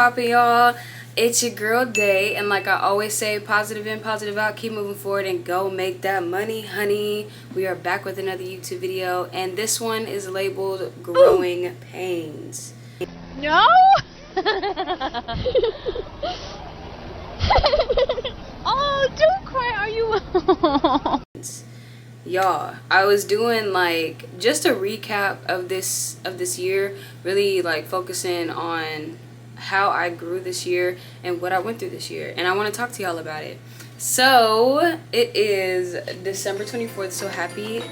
poppin', y'all? It's your girl Day, and like I always say, positive in, positive out, keep moving forward and go make that money, honey. We are back with another YouTube video, and this one is labeled Growing Pains. No! Oh, don't cry, are you? Y'all, I was doing like just a recap of this year, really like focusing on how I grew this year and what I went through this year, and I want to talk to y'all about it. So it is December 24th, so happy.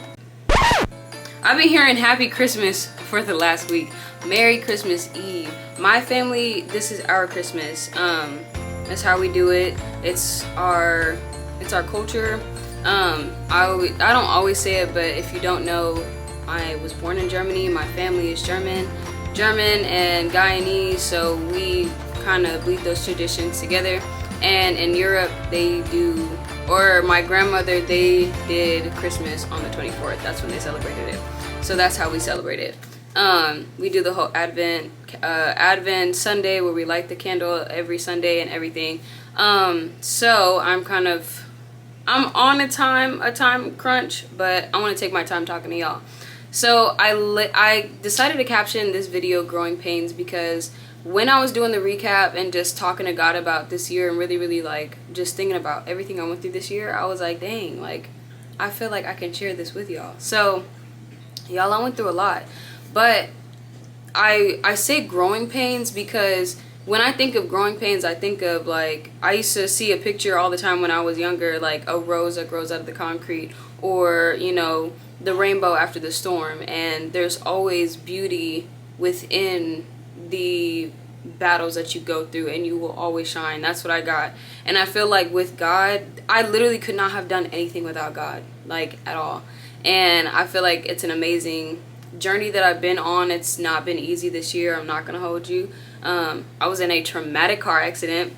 I've been hearing happy Christmas for the last week. Merry Christmas Eve. My family, this is our Christmas. That's how we do it. It's our culture. I don't always say it, but if you don't know, I was born in Germany. My family is German and Guyanese, so we kind of bleed those traditions together. And in Europe, they do, or my grandmother, they did Christmas on the 24th. That's when they celebrated it. So that's how we celebrate it. We do the whole Advent Sunday where we light the candle every Sunday and everything. So I'm on a time crunch, but I want to take my time talking to y'all. So I decided to caption this video Growing Pains because when I was doing the recap and just talking to God about this year and really like just thinking about everything I went through this year, I was like, dang, like I feel like I can share this with y'all. So y'all, I went through a lot, but I say growing pains because when I think of growing pains, I think of like, I used to see a picture all the time when I was younger, like a rose that grows out of the concrete, or, you know, the rainbow after the storm. And there's always beauty within the battles that you go through, and you will always shine. That's what I got. And I feel like with God, I literally could not have done anything without God, like at all. And I feel like it's an amazing journey that I've been on. It's not been easy this year, I'm not gonna hold you. I was in a traumatic car accident,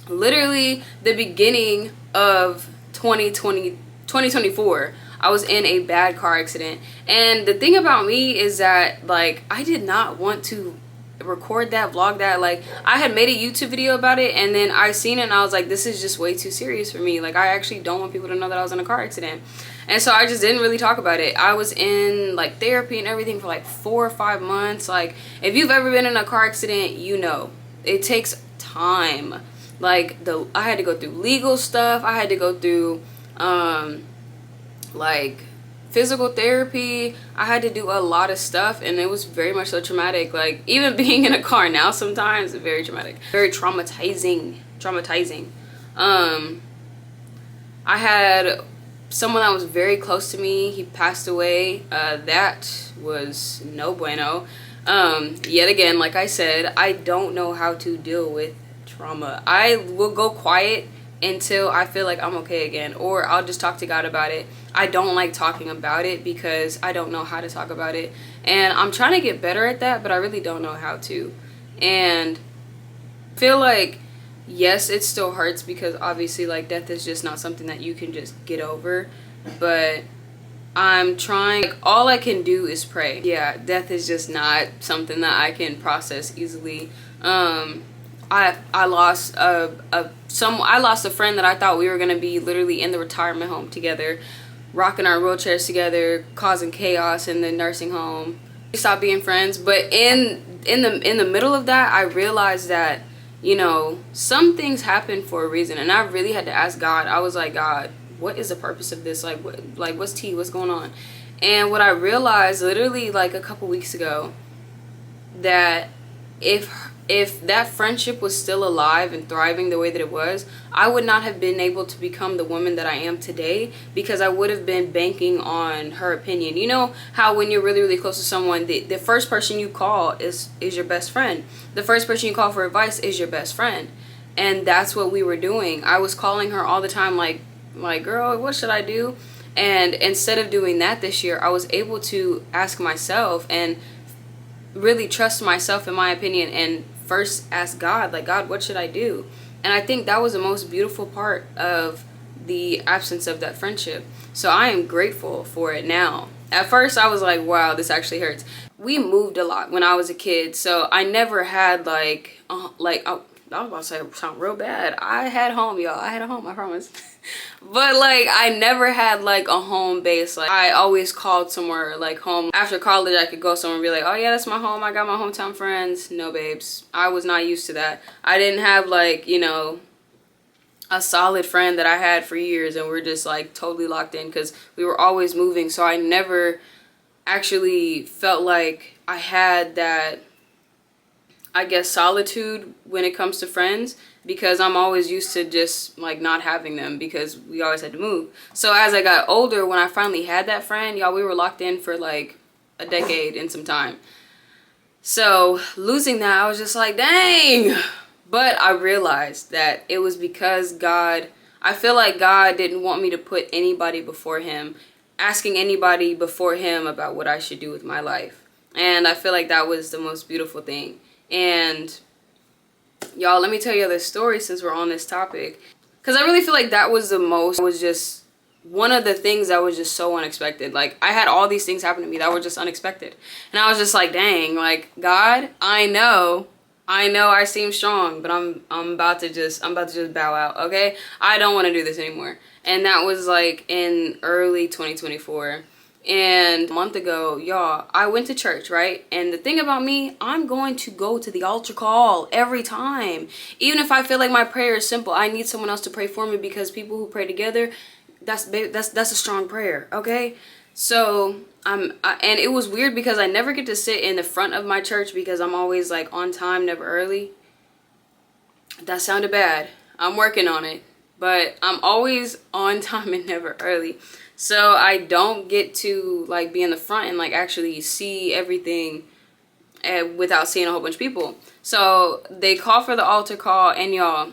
literally the beginning of 2024. I was in a bad car accident, and the thing about me is that like I did not want to record that, vlog that. Like I had made a YouTube video about it, and then I seen it and I was like, this is just way too serious for me. Like I actually don't want people to know that I was in a car accident. And so I just didn't really talk about it. I was in like therapy and everything for like 4 or 5 months. Like if you've ever been in a car accident, you know it takes time. Like I had to go through legal stuff. I had to go through like physical therapy. I had to do a lot of stuff, and it was very much so traumatic. Like even being in a car now sometimes is very traumatic, very traumatizing. I had someone that was very close to me, he passed away. That was no bueno. Yet again, like I said, I don't know how to deal with trauma. I will go quiet until I feel like I'm okay again, or I'll just talk to God about it. I don't like talking about it because I don't know how to talk about it, and I'm trying to get better at that, but I really don't know how to. And I feel like yes, it still hurts because obviously like death is just not something that you can just get over, but I'm trying. Like, all I can do is pray. Yeah, death is just not something that I can process easily. I lost I lost a friend that I thought we were gonna be literally in the retirement home together, rocking our wheelchairs together, causing chaos in the nursing home. We stopped being friends, but in the middle of that, I realized that, you know, some things happen for a reason, and I really had to ask God. I was like, God, what is the purpose of this? Like what's tea? What's going on? And what I realized literally like a couple weeks ago, that if that friendship was still alive and thriving the way that it was, I would not have been able to become the woman that I am today, because I would have been banking on her opinion. You know how when you're really close to someone, the first person you call is your best friend. The first person you call for advice is your best friend. And that's what we were doing. I was calling her all the time like girl, what should I do? And instead of doing that this year, I was able to ask myself and really trust myself in my opinion, and first ask God, like, God, what should I do? And I think that was the most beautiful part of the absence of that friendship. So I am grateful for it now. At first I was like, wow, this actually hurts. We moved a lot when I was a kid, so I never had like oh, I was about to say sound real bad. I had home, y'all. I had a home, I promise. But like I never had like a home base. Like I always called somewhere like home. After college I could go somewhere and be like, oh yeah, that's my home. I got my hometown friends. No, babes. I was not used to that. I didn't have like, you know, a solid friend that I had for years and we're just like totally locked in because we were always moving. So I never actually felt like I had that, I guess, solitude when it comes to friends, because I'm always used to just like not having them because we always had to move. So as I got older, when I finally had that friend, y'all, we were locked in for like a decade and some time. So losing that, I was just like, dang. But I realized that it was because God, I feel like God didn't want me to put anybody before him, asking anybody before him about what I should do with my life. And I feel like that was the most beautiful thing. And y'all, let me tell you this story since we're on this topic, because I really feel like that was just one of the things that was just so unexpected. Like I had all these things happen to me that were just unexpected, and I was just like, dang, like God, I know I seem strong, but I'm about to just bow out. Okay, I don't want to do this anymore. And that was like in early 2024. And a month ago, y'all, I went to church, right? And the thing about me, I'm going to go to the altar call every time. Even if I feel like my prayer is simple, I need someone else to pray for me, because people who pray together, that's a strong prayer, okay? So and it was weird because I never get to sit in the front of my church because I'm always like on time, never early. That sounded bad. I'm working on it, but I'm always on time and never early. So I don't get to like be in the front and like actually see everything without seeing a whole bunch of people. So they call for the altar call, and y'all,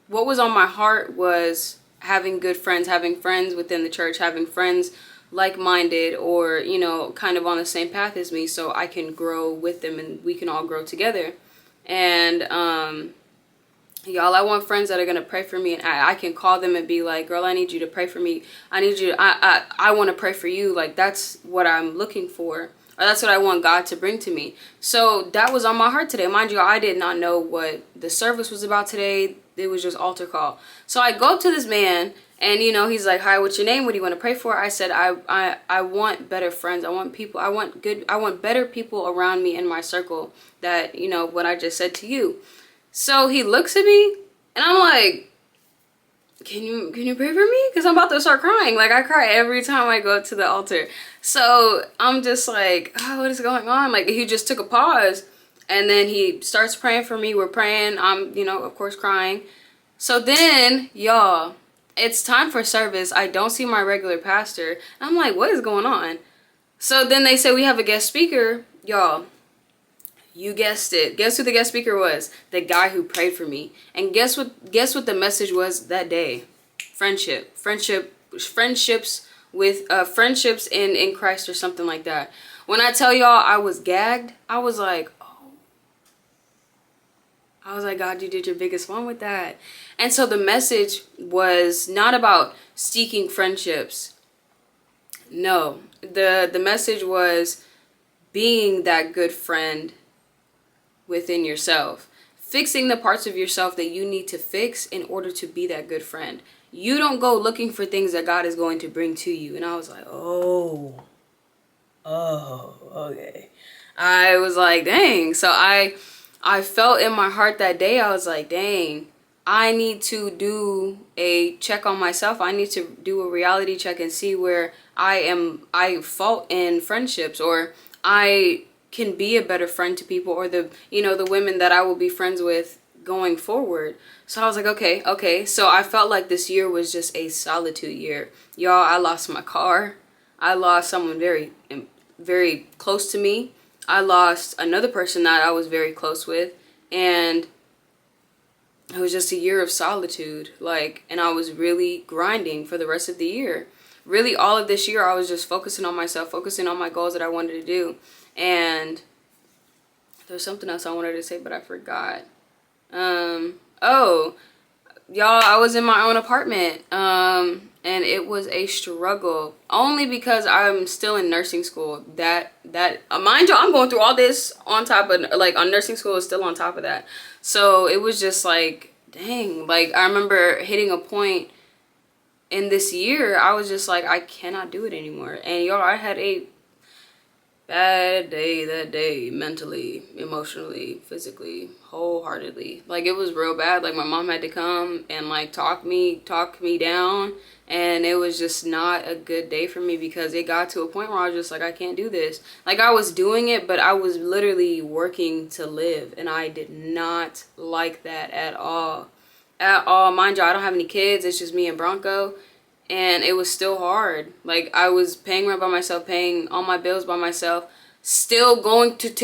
what was on my heart was having good friends, having friends within the church, having friends like-minded or, you know, kind of on the same path as me, so I can grow with them and we can all grow together. And y'all, I want friends that are gonna pray for me, and I can call them and be like, girl, I need you to pray for me. I need you, I want to pray for you. Like that's what I'm looking for, or that's what I want God to bring to me. So that was on my heart today. Mind you, I did not know what the service was about today. It was just altar call. So I go up to this man, and you know, he's like, hi, what's your name? What do you want to pray for? I said, I want better friends. I want people, I want better people around me in my circle that, you know, what I just said to you. So he looks at me, and I'm like, can you pray for me? Because I'm about to start crying. Like I cry every time I go up to the altar. So I'm just like, oh, what is going on? Like he just took a pause, and then he starts praying for me. We're praying. I'm, you know, of course crying. So then, y'all, it's time for service. I don't see my regular pastor. I'm like, what is going on? So then they say we have a guest speaker. Y'all, you guessed it. Guess who the guest speaker was? The guy who prayed for me. And guess what the message was that day? Friendships with friendships in Christ, or something like that. When I tell y'all I was gagged, I was like, God, you did your biggest one with that. And so the message was not about seeking friendships. No, the message was being that good friend within yourself. Fixing the parts of yourself that you need to fix in order to be that good friend. You don't go looking for things that God is going to bring to you. And I was like, oh, okay. I was like, dang. So I felt in my heart that day, I was like, dang, I need to do a check on myself. I need to do a reality check and see where I fault in friendships, or I can be a better friend to people, or the women that I will be friends with going forward. So I was like, okay. So I felt like this year was just a solitude year. Y'all, I lost my car. I lost someone very, very close to me. I lost another person that I was very close with, and it was just a year of solitude. And I was really grinding for the rest of the year. Really, all of this year, I was just focusing on myself, focusing on my goals that I wanted to do. And there's something else I wanted to say, but I forgot. Oh, y'all, I was in my own apartment. And and it was a struggle, only because I'm still in nursing school. That mind you, I'm going through all this on top of, like, on nursing school is still on top of that. So it was just like, dang, like I remember hitting a point in this year, I was just like, I cannot do it anymore. And y'all, I had a bad day that day, mentally, emotionally, physically, wholeheartedly. Like, it was real bad. Like, my mom had to come and like talk me down, and it was just not a good day for me, because it got to a point where I was just like, I can't do this. Like, I was doing it, but I was literally working to live, and I did not like that at all. At all. Mind you, I don't have any kids. It's just me and Bronco. And it was still hard. Like, I was paying rent by myself, paying all my bills by myself, still going through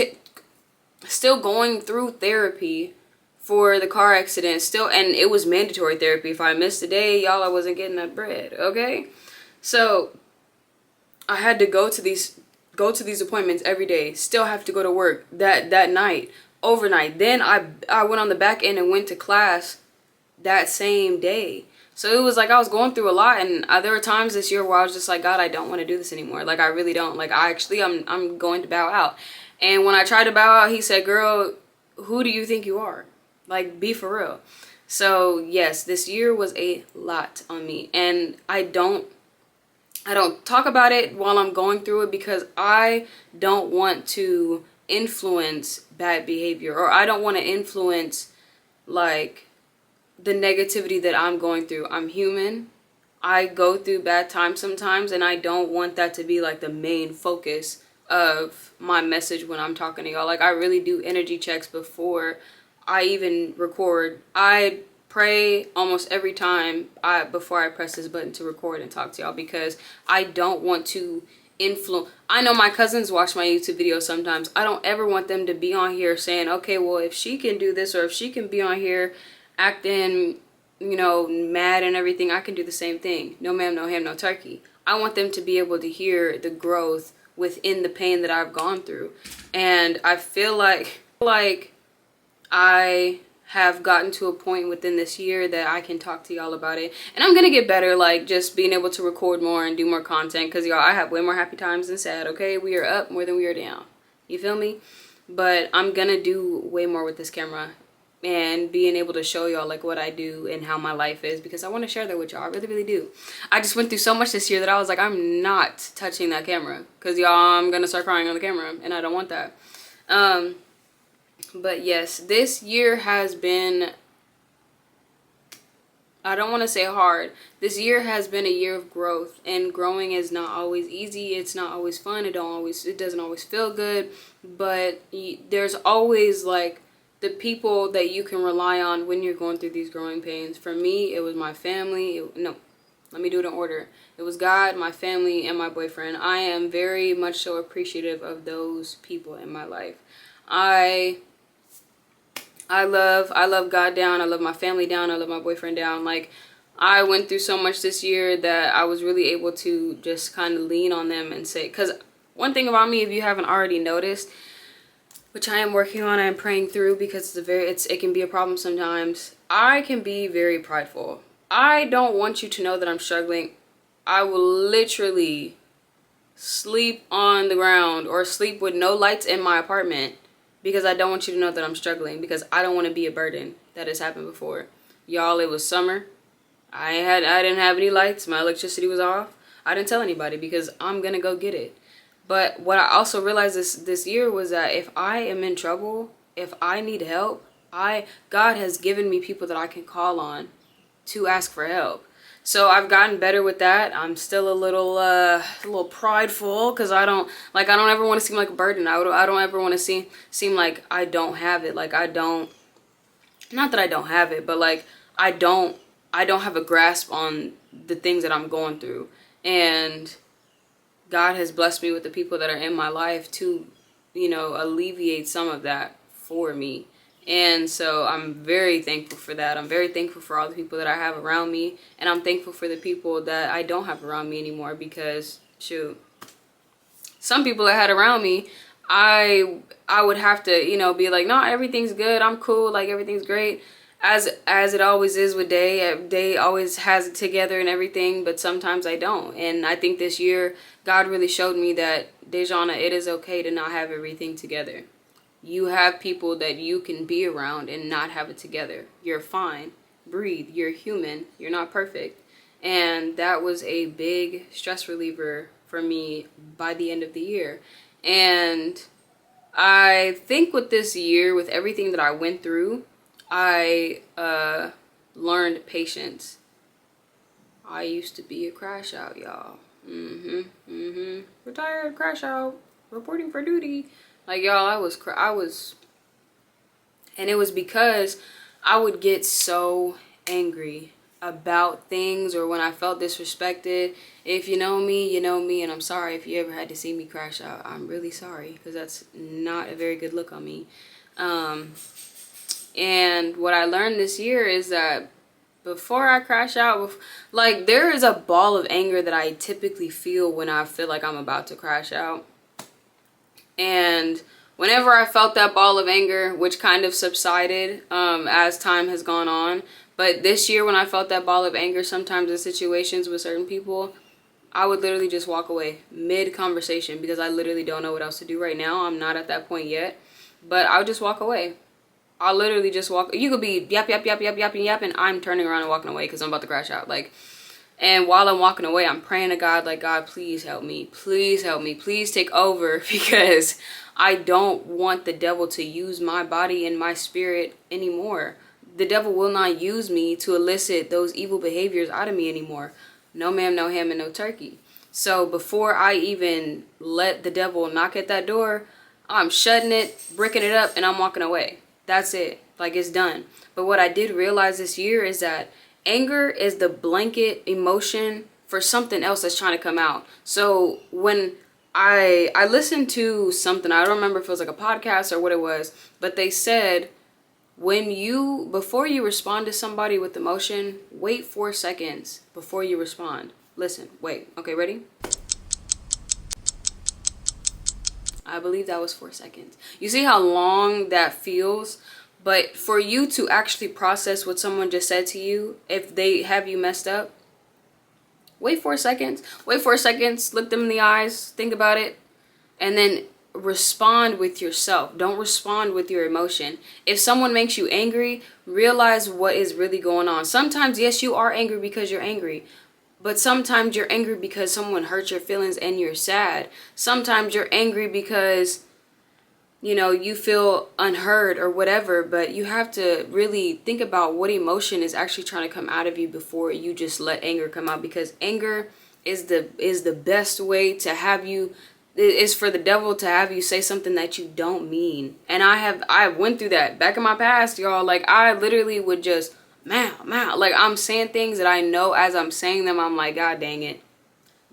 therapy for the car accident, still, and it was mandatory therapy. If I missed a day, y'all, I wasn't getting that bread, okay? So I had to go to these appointments every day, still have to go to work that night, overnight. Then I went on the back end and went to class that same day. So it was like I was going through a lot, and there were times this year where I was just like, God, I don't want to do this anymore. Like, I really don't. Like, I'm going to bow out. And when I tried to bow out, he said, girl, who do you think you are? Like, be for real. So yes, this year was a lot on me, and I don't talk about it while I'm going through it, because I don't want to influence bad behavior, or I don't want to influence, like, the negativity that I'm going through. I'm human. I go through bad times sometimes, and I don't want that to be like the main focus of my message when I'm talking to y'all. Like, I really do energy checks before I even record. I pray almost every time before I press this button to record and talk to y'all, because I don't want to influence. I know my cousins watch my YouTube videos sometimes. I don't ever want them to be on here saying, okay, well, if she can do this, or if she can be on here acting, you know, mad and everything, I can do the same thing. No ma'am, no ham, no turkey. I want them to be able to hear the growth within the pain that I've gone through. And I feel like I have gotten to a point within this year that I can talk to y'all about it. And I'm gonna get better, like, just being able to record more and do more content, because y'all, I have way more happy times than sad, okay? We are up more than we are down. You feel me? But I'm gonna do way more with this camera, and being able to show y'all like what I do and how my life is, because I want to share that with y'all. I really, really do. I just went through so much this year that I was like, I'm not touching that camera, because y'all, I'm gonna start crying on the camera, and I don't want that. But yes, this year has been, I don't want to say hard. This year has been a year of growth, and growing is not always easy. It's not always fun. It doesn't always feel good, but there's always like the people that you can rely on when you're going through these growing pains. For me, it was my family. No, let me do it in order. It was God, my family, and my boyfriend. I am very much so appreciative of those people in my life. I love God down. I love my family down. I love my boyfriend down. Like, I went through so much this year that I was really able to just kind of lean on them and say, because one thing about me, if you haven't already noticed, which I am working on and praying through, because it can be a problem sometimes, I can be very prideful. I don't want you to know that I'm struggling. I will literally sleep on the ground or sleep with no lights in my apartment, because I don't want you to know that I'm struggling, because I don't want to be a burden. That has happened before. Y'all, it was summer. I didn't have any lights. My electricity was off. I didn't tell anybody, because I'm gonna go get it. But what I also realized this year was that if I am in trouble, if I need help, God has given me people that I can call on to ask for help. So I've gotten better with that. I'm still a little prideful, because I don't ever want to seem like a burden. I don't ever want to seem like I don't have it. Like, not that I don't have it, but like I don't have a grasp on the things that I'm going through. And God has blessed me with the people that are in my life to, you know, alleviate some of that for me. And so I'm very thankful for that. I'm very thankful for all the people that I have around me. And I'm thankful for the people that I don't have around me anymore, because, shoot, some people I had around me, I would have to, you know, be like, no, everything's good. I'm cool. Like, everything's great. as it always is with Day always has it together and everything, but sometimes I don't. And I think this year God really showed me that, Dejana, it is okay to not have everything together. You have people that you can be around and not have it together. You're fine. Breathe. You're human. You're not perfect. And that was a big stress reliever for me by the end of the year. And I think with this year, with everything that I went through, I learned patience. I used to be a crash out, y'all. Retired crash out, reporting for duty. Like, y'all, I was, and it was because I would get so angry about things, or when I felt disrespected. If you know me, you know me, and I'm sorry if you ever had to see me crash out. I'm really sorry, because that's not a very good look on me. And what I learned this year is that before I crash out, like, there is a ball of anger that I typically feel when I feel like I'm about to crash out. And whenever I felt that ball of anger, which kind of subsided as time has gone on, but this year when I felt that ball of anger, sometimes in situations with certain people, I would literally just walk away mid-conversation, because I literally don't know what else to do right now. I'm not at that point yet, but I would just walk away. I'll literally just walk. You could be yap, yap, yap, yap, yap, yap, and I'm turning around and walking away because I'm about to crash out. Like, and while I'm walking away, I'm praying to God, like, God, please help me. Please help me. Please take over, because I don't want the devil to use my body and my spirit anymore. The devil will not use me to elicit those evil behaviors out of me anymore. No ma'am, no ham, and no turkey. So before I even let the devil knock at that door, I'm shutting it, bricking it up, and I'm walking away. That's it. Like, it's done. But what I did realize this year is that anger is the blanket emotion for something else that's trying to come out. So when I listened to something, I don't remember if it was like a podcast or what it was, but they said, before you respond to somebody with emotion, wait 4 seconds before you respond. Listen, wait. Okay, ready? I believe that was 4 seconds. You see how long that feels? But for you to actually process what someone just said to you, if they have you messed up, wait 4 seconds. Wait 4 seconds. Look them in the eyes. Think about it. And then respond with yourself. Don't respond with your emotion. If someone makes you angry, realize what is really going on. Sometimes, yes, you are angry because you're angry. But sometimes you're angry because someone hurt your feelings and you're sad. Sometimes you're angry because, you know, you feel unheard or whatever. But you have to really think about what emotion is actually trying to come out of you before you just let anger come out. Because anger is the best way to have you, is for the devil to have you say something that you don't mean. And I went through that back in my past, y'all. Like, I literally would just like, I'm saying things that I know as I'm saying them, I'm like, God dang it,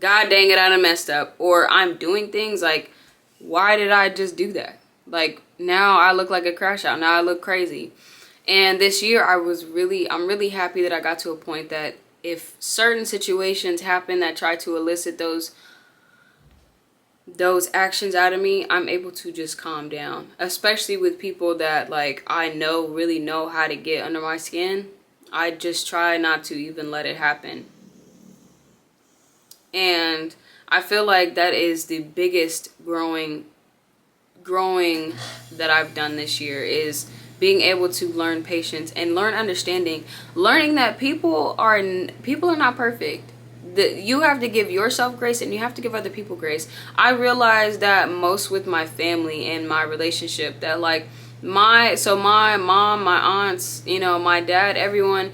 I done messed up. Or I'm doing things like, why did I just do that? Like, now I look like a crash out. Now I look crazy. And this year I'm really happy that I got to a point that if certain situations happen that try to elicit those actions out of me, I'm able to just calm down. Especially with people that, like, I really know how to get under my skin. I just try not to even let it happen. And I feel like that is the biggest growing that I've done this year, is being able to learn patience and learn understanding, learning that people are not perfect. You have to give yourself grace and you have to give other people grace. I realized that most with my family and my relationship, that, like, my mom, my aunts, you know, my dad, everyone,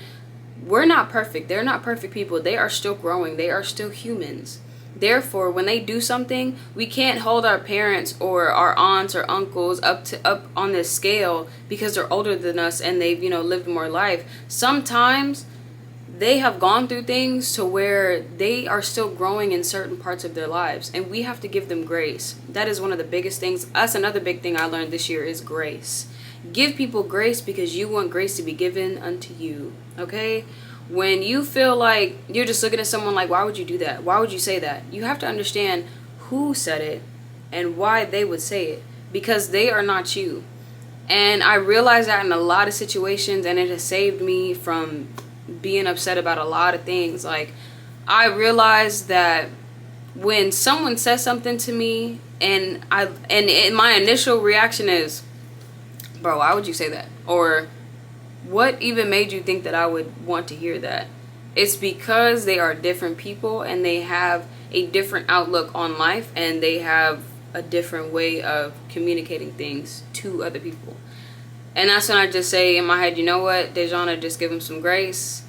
we're not perfect. They're not perfect people. They are still growing. They are still humans. Therefore, when they do something, we can't hold our parents or our aunts or uncles up on this scale because they're older than us and they've, you know, lived more life. Sometimes they have gone through things to where they are still growing in certain parts of their lives, and we have to give them grace. That is one of the biggest things. That's another big thing I learned this year, is grace. Give people grace because you want grace to be given unto you, okay? When you feel like you're just looking at someone like, why would you do that? Why would you say that? You have to understand who said it and why they would say it, because they are not you. And I realized that in a lot of situations, and it has saved me from being upset about a lot of things. Like, I realized that when someone says something to me, and my initial reaction is, bro, why would you say that? Or what even made you think that I would want to hear that? It's because they are different people, and they have a different outlook on life, and they have a different way of communicating things to other people. And that's when I just say in my head, you know what, Dejana, just give them some grace.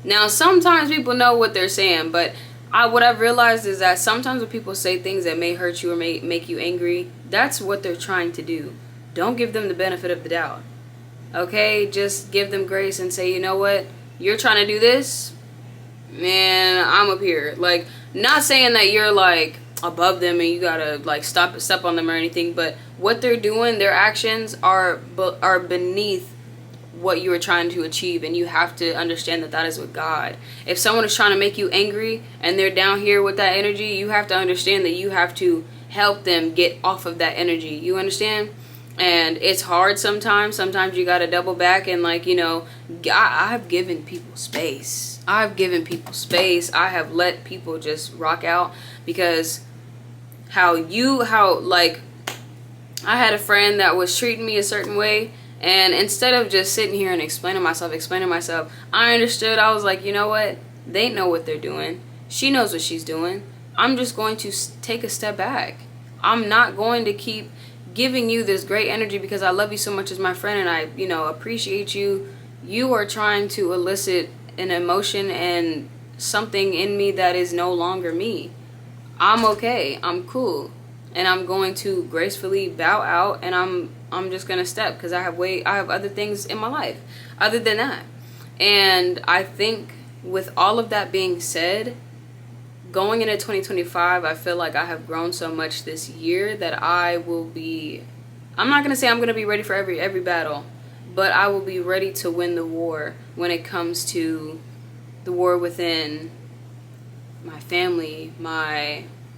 Now, sometimes people know what they're saying, but what I've realized is that sometimes when people say things that may hurt you or may make you angry, that's what they're trying to do. Don't give them the benefit of the doubt. Okay? Just give them grace and say, you know what, you're trying to do this, man, I'm up here. Like, not saying that you're like above them and you gotta like step on them or anything, but what they're doing, their actions are beneath what you are trying to achieve, and you have to understand that that is with God. If someone is trying to make you angry and they're down here with that energy, you have to understand that you have to help them get off of that energy. You understand? And it's hard sometimes. Sometimes you gotta double back and, like, you know, I've given people space. I have let people just rock out because like, I had a friend that was treating me a certain way, and instead of just sitting here and explaining myself, I understood. I was like, you know what? They know what they're doing. She knows what she's doing. I'm just going to take a step back. I'm not going to keep giving you this great energy because I love you so much as my friend, and I, you know, appreciate you. You are trying to elicit an emotion and something in me that is no longer me. I'm okay. I'm cool. And I'm going to gracefully bow out, and I'm just gonna step because I have other things in my life other than that. And I think with all of that being said, going into 2025, I feel like I have grown so much this year that I'm not gonna say I'm gonna be ready for every battle, but I will be ready to win the war when it comes to the war within my family,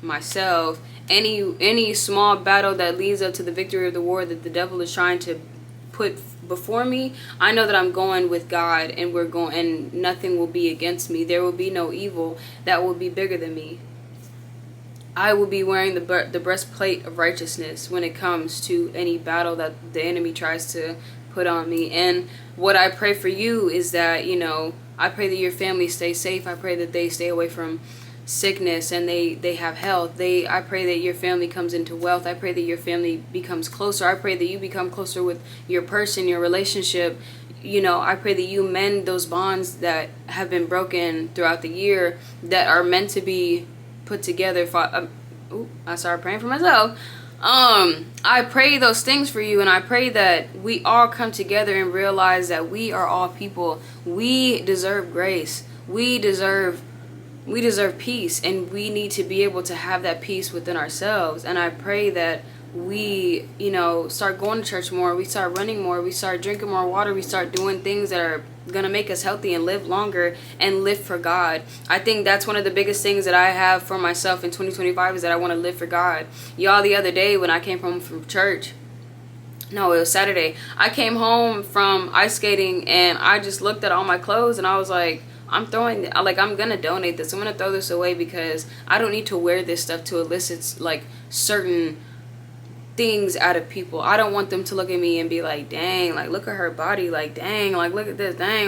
myself, any small battle that leads up to the victory of the war that the devil is trying to put before me. I know that I'm going with God, and and nothing will be against me. There will be no evil that will be bigger than me. I will be wearing the breastplate of righteousness when it comes to any battle that the enemy tries to put on me. And what I pray for you is that, you know, I pray that your family stays safe. I pray that they stay away from sickness and they have health. I pray that your family comes into wealth. I pray that your family becomes closer. I pray that you become closer with your person, your relationship. You know, I pray that you mend those bonds that have been broken throughout the year that are meant to be put together. I started praying for myself. I pray those things for you, and I pray that we all come together and realize that we are all people. We deserve grace. We deserve peace, and we need to be able to have that peace within ourselves. And I pray that we, you know, start going to church more, we start running more, we start drinking more water, we start doing things that are gonna make us healthy and live longer and live for God. I think that's one of the biggest things that I have for myself in 2025 is that I want to live for God. Y'all, the other day when I came home from church, no, it was Saturday, I came home from ice skating and I just looked at all my clothes and I was like, I'm gonna donate this. I'm gonna throw this away because I don't need to wear this stuff to elicit like certain things out of people. I don't want them to look at me and be like, dang, like look at her body, like dang, like look at this, dang,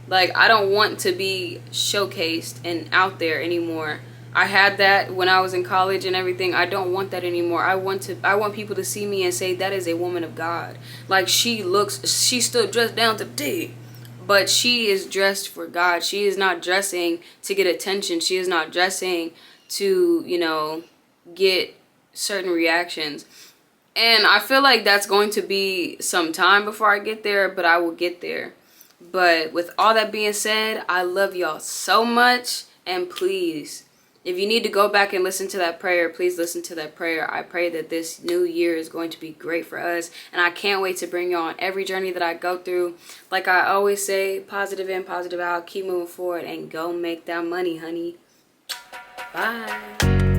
like I don't want to be showcased and out there anymore. I had that when I was in college and everything. I don't want that anymore. I want people to see me and say that is a woman of God. Like she's still dressed down to the T, but she is dressed for God. She is not dressing to get attention. She is not dressing to, you know, get certain reactions. And I feel like that's going to be some time before I get there, but I will get there. But with all that being said, I love y'all so much. And please, if you need to go back and listen to that prayer, please listen to that prayer. I pray that this new year is going to be great for us. And I can't wait to bring you on every journey that I go through. Like I always say, positive in, positive out. Keep moving forward and go make that money, honey. Bye.